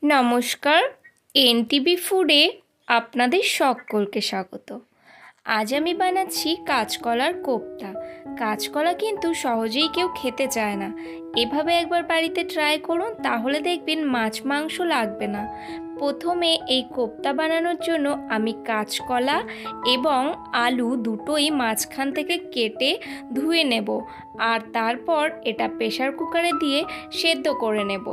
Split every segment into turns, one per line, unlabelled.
নমস্কার, এনটিভি ফুডে আপনাদের সকলকে স্বাগত। আজ আমি বানাচ্ছি কাঁচকলার কোপ্তা। কাঁচকলা কিন্তু সহজেই কেউ খেতে চায় না। এভাবে একবার বাড়িতে ট্রাই করুন, তাহলে দেখবেন মাছ মাংস লাগবে না। প্রথমে এই কোপ্তা বানানোর জন্য আমি কাঁচকলা এবং আলু দুটোই মাঝখান থেকে কেটে ধুয়ে নেব, আর তারপর এটা প্রেসার কুকারে দিয়ে সেদ্ধ করে নেব।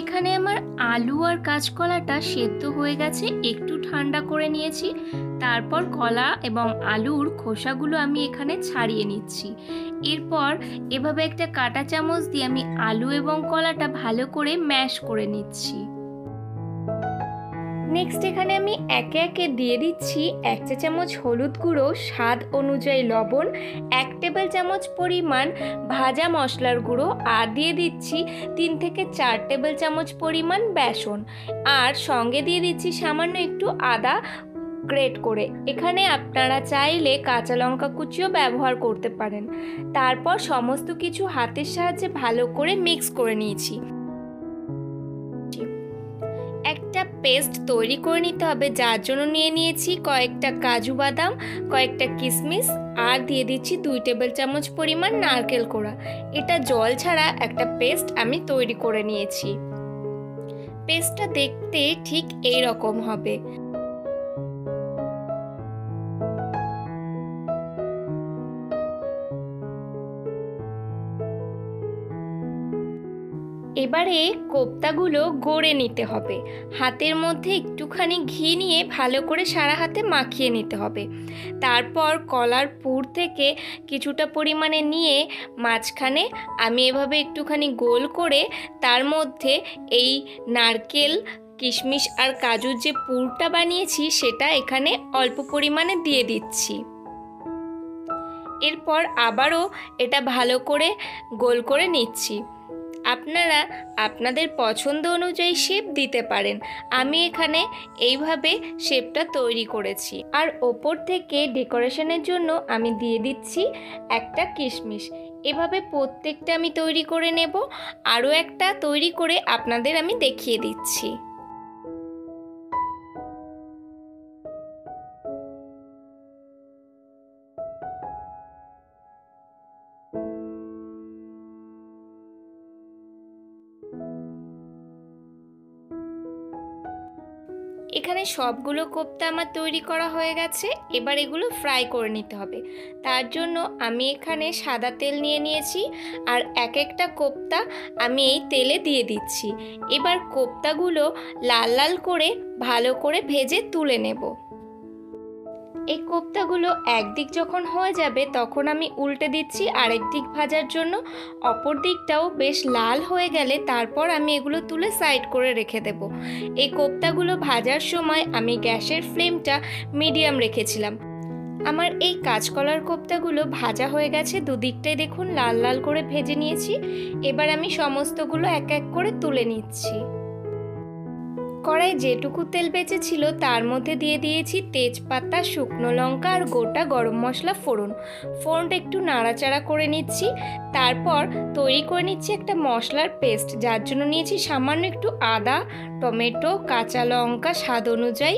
এখানে আমার আলু আর কাঁচকলাটা সেদ্ধ হয়ে গেছে, একটু ঠান্ডা করে নিয়েছি। তারপর কলা এবং আলুর খোসাগুলো আমি এখানে ছাড়িয়ে নিচ্ছি। এরপর এভাবে একটা কাঁটা চামচ দিয়ে আমি আলু এবং কলাটা ভালো করে ম্যাশ করে নিচ্ছি। নেক্সট এখানে আমি একে একে দিয়ে দিচ্ছি 1 চা চামচ হলুদ গুঁড়ো, স্বাদ অনুযায়ী লবণ, 1 টেবিল চামচ পরিমাণ ভাজা মশলার গুঁড়ো, আর দিয়ে দিচ্ছি 3 থেকে 4 টেবিল চামচ পরিমাণ বেসন, আর সঙ্গে দিয়ে দিচ্ছি সামান্য একটু আদা গ্রেট করে। এখানে আপনারা চাইলে কাঁচা লঙ্কা কুচিও ব্যবহার করতে পারেন। তারপর সমস্ত কিছু হাতের সাহায্যে ভালো করে মিক্স করে নিয়েছি। একটা পেস্ট তৈরি করে নিতে হবে, যার জন্য নিয়ে নিয়েছি কয়েকটা কাজু বাদাম, কয়েকটা কিশমিশ, আর দিয়ে দিচ্ছি 2 টেবিল চামচ পরিমাণ নারকেল কোড়া। এটা জল ছাড়া একটা পেস্ট আমি তৈরি করে নিয়েছি। পেস্টটা দেখতে ঠিক এই রকম হবে। এবারে কোপ্তাগুলো গড়ে নিতে হবে। হাতের মধ্যে একটুখানি ঘি নিয়ে ভালো করে সারা হাতে মাখিয়ে নিতে হবে। তারপর কলার পুর থেকে কিছুটা পরিমাণে নিয়ে মাঝখানে আমি এভাবে একটুখানি গোল করে তার মধ্যে এই নারকেল, কিশমিশ আর কাজুর যে পুরটা বানিয়েছি সেটা এখানে অল্প পরিমাণে দিয়ে দিচ্ছি। এরপর আবারও এটা ভালো করে গোল করে নিচ্ছি। আপনারা আপনাদের পছন্দ অনুযায়ী শেপ দিতে পারেন। আমি এখানে এইভাবে শেপটা তৈরি করেছি, আর ওপর থেকে ডেকোরেশনের জন্য আমি দিয়ে দিচ্ছি একটা কিশমিশ। এভাবে প্রত্যেকটা আমি তৈরি করে নেব। আরও একটা তৈরি করে আপনাদের আমি দেখিয়ে দিচ্ছি। এখানে সবগুলো কোপ্তা আমার তৈরি করা হয়ে গেছে। এবার এগুলো ফ্রাই করে নিতে হবে। তার জন্য আমি এখানে সাদা তেল নিয়ে নিয়েছি, আর এক একটা কোপ্তা আমি এই তেলে দিয়ে দিচ্ছি। এবার কোপ্তাগুলো লাল লাল করে ভালো করে ভেজে তুলে নেব। এই কোপ্তাগুলো একদিক যখন হয়ে যাবে তখন আমি উল্টে দিচ্ছি আরেক দিক ভাজার জন্য। অপর দিকটাও বেশ লাল হয়ে গেলে তারপর আমি এগুলো তুলে সাইড করে রেখে দেব। এই কোপ্তাগুলো ভাজার সময় আমি গ্যাসের ফ্লেমটা মিডিয়াম রেখেছিলাম। আমার এই কাঁচকলার কোপ্তাগুলো ভাজা হয়ে গেছে, দুদিকটাই দেখুন লাল লাল করে ভেজে নিয়েছি। এবার আমি সমস্তগুলো এক এক করে তুলে নিচ্ছি। কড়াই যেটুকু তেল বেঁচেছিল তার মধ্যে দিয়ে দিয়েছি তেজপাতা, শুকনো লঙ্কা আর গোটা গরম মশলা ফোড়ন। ফোড়নটা একটু নাড়াচাড়া করে নিচ্ছি। তারপর তৈরি করে নিচ্ছি একটা মশলার পেস্ট, যার জন্য নিয়েছি সামান্য একটু আদা, টমেটো, কাঁচা লঙ্কা স্বাদ অনুযায়ী,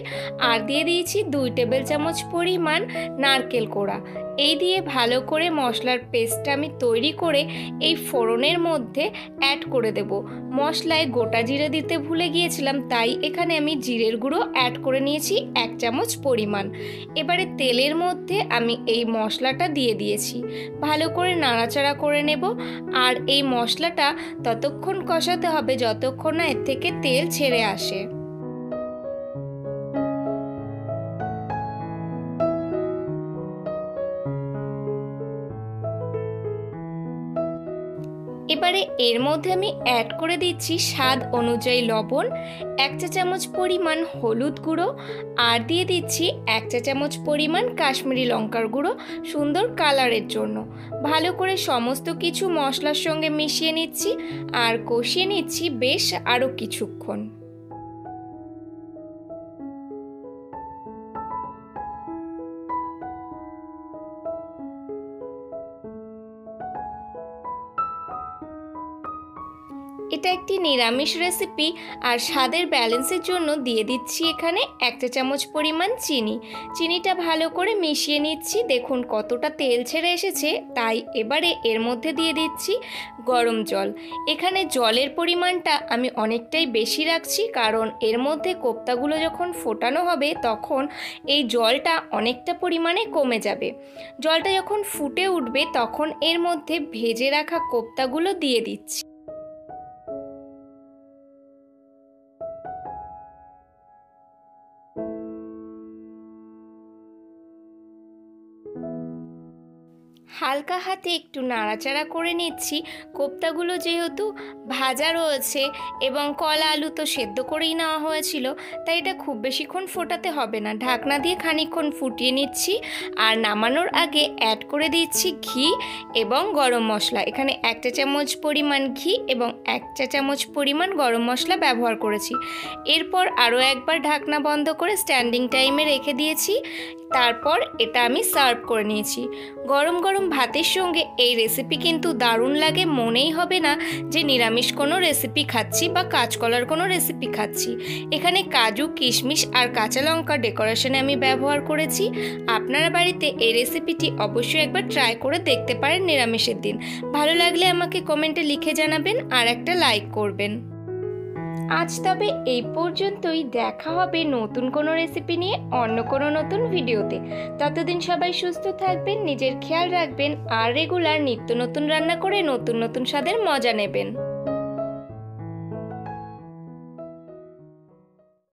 আর দিয়ে দিয়েছি 2 টেবিল চামচ পরিমাণ নারকেল কোড়া। এই দিয়ে ভালো করে মশলার পেস্টটা আমি তৈরি করে এই ফোড়নের মধ্যে অ্যাড করে দেব। মশলায় গোটা জিরে দিতে ভুলে গিয়েছিলাম, তাই এখানে আমি জিরের গুঁড়ো অ্যাড করে নিয়েছি 1 চামচ পরিমাণ। এবারে তেলের মধ্যে আমি এই মশলাটা দিয়ে দিয়েছি। ভালো করে নাড়াচাড়া করে নেব, আর এই মশলাটা ততক্ষণ কষাতে হবে যতক্ষণ না এর থেকে তেল ছেড়ে আসে। এবারে এর মধ্যে আমি অ্যাড করে দিচ্ছি স্বাদ অনুযায়ী লবণ, 1 চা চামচ পরিমাণ হলুদ গুঁড়ো, আর দিয়ে দিচ্ছি 1 চা চামচ পরিমাণ কাশ্মীরি লঙ্কার গুঁড়ো সুন্দর কালারের জন্য। ভালো করে সমস্ত কিছু মশলার সঙ্গে মিশিয়ে নিচ্ছি আর কষিয়ে নিচ্ছি বেশ আরও কিছুক্ষণ। এটা একটি নিরামিষ রেসিপি, আর স্বাদের ব্যালেন্সের জন্য দিয়ে দিচ্ছি এখানে 1 চা চামচ পরিমাণ চিনি। চিনিটা ভালো করে মিশিয়ে নিচ্ছি। দেখুন কতটা তেল ছেড়ে এসেছে। তাই এবারে এর মধ্যে দিয়ে দিচ্ছি গরম জল। এখানে জলের পরিমাণটা আমি অনেকটাই বেশি রাখছি, কারণ এর মধ্যে কোপ্তাগুলো যখন ফোটানো হবে তখন এই জলটা অনেকটা পরিমাণে কমে যাবে। জলটা যখন ফুটে উঠবে তখন এর মধ্যে ভেজে রাখা কোপ্তাগুলো দিয়ে দিচ্ছি। হালকা হাতে একটু নাড়াচাড়া করে নিচ্ছি। কোপ্তাগুলো যেহেতু ভাজা রয়েছে এবং কলা আলু তো সেদ্ধ করেই নেওয়া হয়েছিল, তাই এটা খুব বেশিক্ষণ ফোটাতে হবে না। ঢাকনা দিয়ে খানিকক্ষণ ফুটিয়ে নিচ্ছি, আর নামানোর আগে অ্যাড করে দিচ্ছি ঘি এবং গরম মশলা। এখানে 1 চা চামচ পরিমাণ ঘি এবং 1 চা চামচ পরিমাণ গরম মশলা ব্যবহার করেছি। এরপর আরও একবার ঢাকনা বন্ধ করে স্ট্যান্ডিং টাইমে রেখে দিয়েছি। তারপর এটা আমি সার্ভ করে নিয়েছি। গরম গরম ভাতের সঙ্গে এই রেসিপি কিন্তু দারুণ লাগে, মনেই হবে না যে নিরামিষ কোনো রেসিপি খাচ্ছি বা কাঁচকলার কোনো রেসিপি খাচ্ছি। এখানে কাজু, কিশমিশ আর কাঁচা লঙ্কা ডেকোরেশনে আমি ব্যবহার করেছি। আপনারা বাড়িতে এই রেসিপিটি অবশ্যই একবার ট্রাই করে দেখতে পারেন নিরামিষের দিন। ভালো লাগলে আমাকে কমেন্টে লিখে জানাবেন আর একটা লাইক করবেন। আজ তবে এই পর্যন্তই। দেখা হবে নতুন কোনো রেসিপি নিয়ে অন্য কোনো নতুন ভিডিওতে। ততদিন সবাই সুস্থ থাকবেন, নিজের খেয়াল রাখবেন আর রেগুলার নিত্য নতুন রান্না করে নতুন নতুন স্বাদের মজা নেবেন।